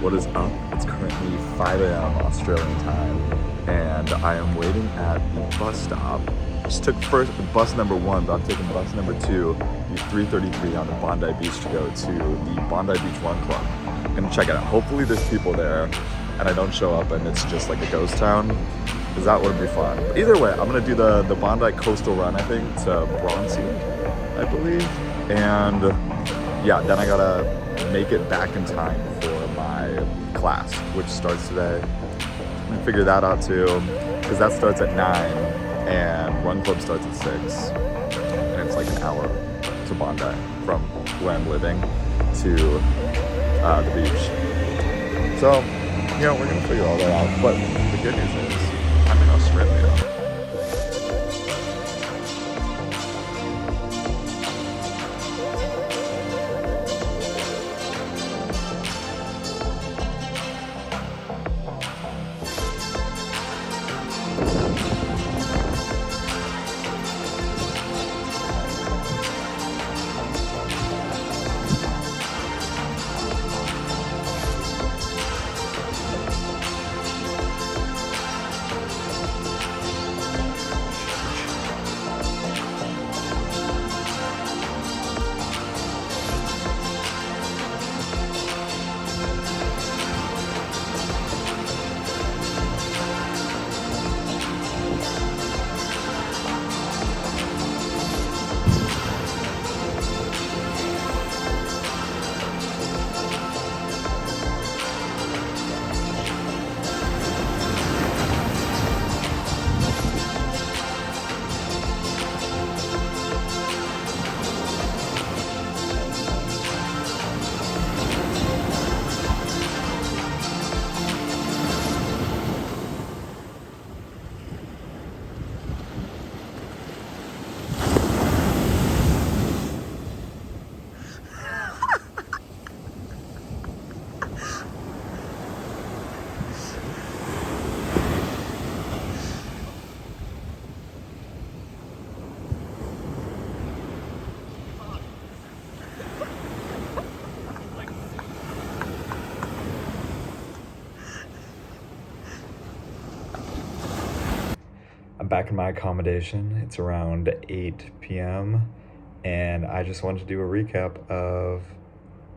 What is up? It's currently 5 a.m. Australian time, and I am waiting at the bus stop. Just took first bus number 1, but I'm taking bus number 2, the 333 on the Bondi Beach to go to the Bondi Beach Run Club. I'm gonna check it out. Hopefully there's people there, and I don't show up and it's just like a ghost town, because that would be fun. But either way, I'm gonna do the Bondi Coastal Run, I think, to Bronte, I believe, and yeah, then I gotta make it back in time for my class, which starts today. I'm gonna figure that out too, because that starts at 9 and Run Club starts at 6, and it's like an hour to Bondi from where I'm living to the beach. So, we're gonna figure all that out. But the good news is, I'm in Australia. I'm back in my accommodation. It's around 8 p.m. and I just wanted to do a recap of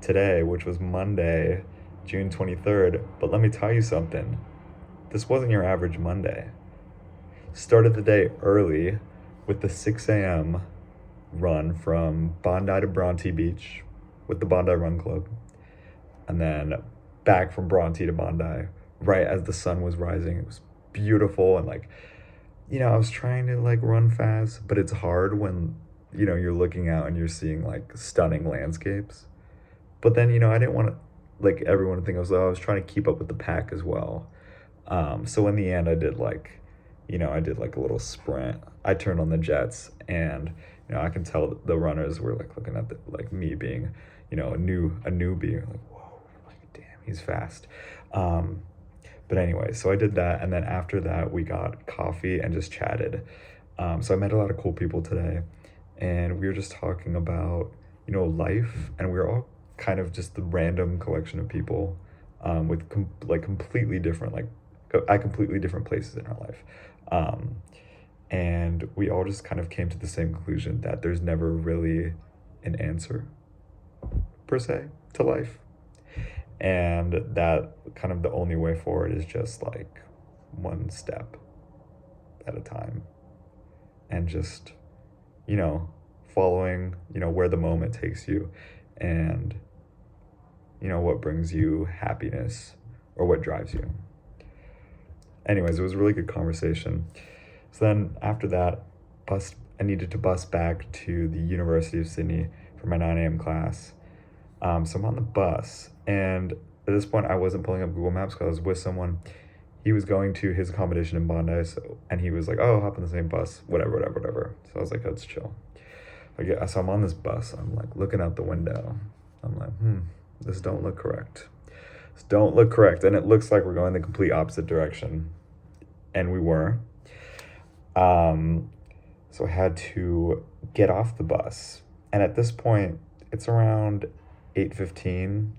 today, which was Monday, June 23rd. But let me tell you something. This wasn't your average Monday. Started the day early with the 6 a.m. run from Bondi to Bronte Beach with the Bondi Run Club, and then back from Bronte to Bondi right as the sun was rising. It was beautiful, and I was trying to run fast, but it's hard when, you're looking out and you're seeing stunning landscapes. But then, I didn't want to everyone to think I was trying to keep up with the pack as well. So in the end, I did I did a little sprint. I turned on the jets, and I can tell the runners were looking at me being, a newbie, whoa, damn, he's fast. But anyway, so I did that, and then after that, we got coffee and just chatted. So I met a lot of cool people today, and we were just talking about, life, and we were all kind of just the random collection of people with completely different, at completely different places in our life. And we all just kind of came to the same conclusion that there's never really an answer, per se, to life. And that kind of the only way forward is just one step at a time, and just following where the moment takes you, and what brings you happiness or what drives you. Anyways, it was a really good conversation. So then after that, I needed to bus back to the University of Sydney for my 9 a.m. class. So I'm on the bus, and at this point I wasn't pulling up Google Maps because I was with someone. He was going to his accommodation in Bondi, and he was like, "Oh, hop on the same bus, whatever." So I was like, "Let's chill." So I'm on this bus. I'm looking out the window. I'm like, this don't look correct. This don't look correct, and it looks like we're going the complete opposite direction, and we were. So I had to get off the bus, and at this point, it's around 8:15,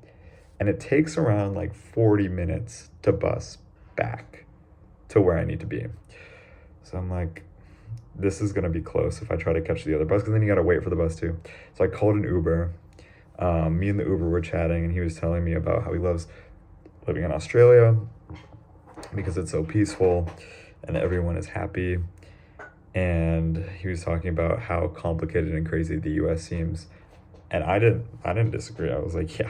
and it takes around like 40 minutes to bus back to where I need to be. So I'm like, this is gonna be close if I try to catch the other bus, because then you gotta wait for the bus too. So I called an Uber. Me and the Uber were chatting, and he was telling me about how he loves living in Australia because it's so peaceful and everyone is happy. And he was talking about how complicated and crazy the US seems. And I didn't disagree. I was like, yeah,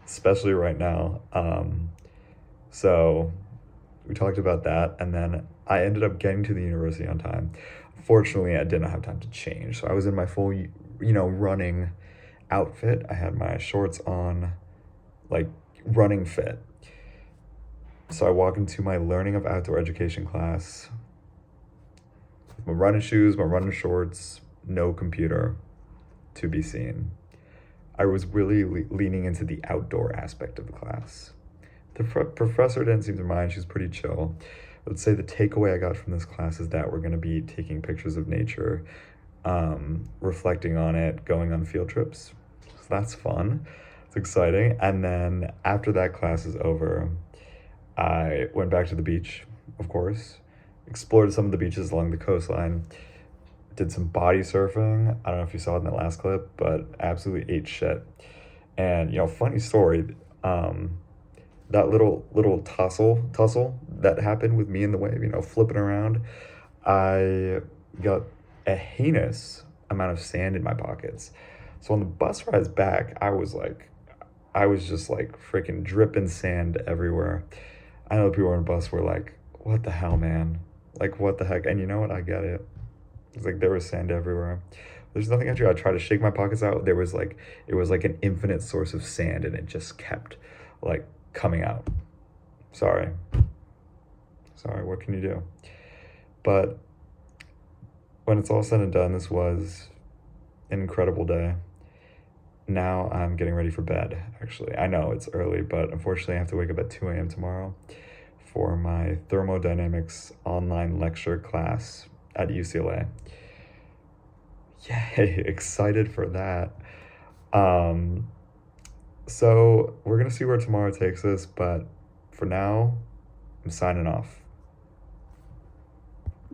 especially right now. So we talked about that, and then I ended up getting to the university on time. Fortunately, I didn't have time to change, so I was in my full, running outfit. I had my shorts on, like running fit. So I walk into my learning of outdoor education class with my running shoes, my running shorts, no computer to be seen. I was really leaning into the outdoor aspect of the class. The professor didn't seem to mind. She was pretty chill. I would say the takeaway I got from this class is that we're going to be taking pictures of nature, reflecting on it, going on field trips. So that's fun. It's exciting. And then after that class is over, I went back to the beach, of course, explored some of the beaches along the coastline, did some body surfing. I don't know if you saw it in that last clip, but absolutely ate shit. And funny story, that little tussle that happened with me in the wave, flipping around, I got a heinous amount of sand in my pockets. So on the bus rides back, I was just like freaking dripping sand everywhere. I know the people on the bus were like, "What the hell, man? Like, what the heck?" And you know what? I get it. It's like there was sand everywhere. There's nothing I do. I tried to shake my pockets out. It was like an infinite source of sand, and it just kept like coming out. Sorry. Sorry, what can you do? But when it's all said and done, this was an incredible day. Now I'm getting ready for bed, actually. I know it's early, but unfortunately I have to wake up at 2 a.m. tomorrow for my thermodynamics online lecture class at UCLA. Yay, excited for that. Um, so we're gonna see where tomorrow takes us, but for now, I'm signing off.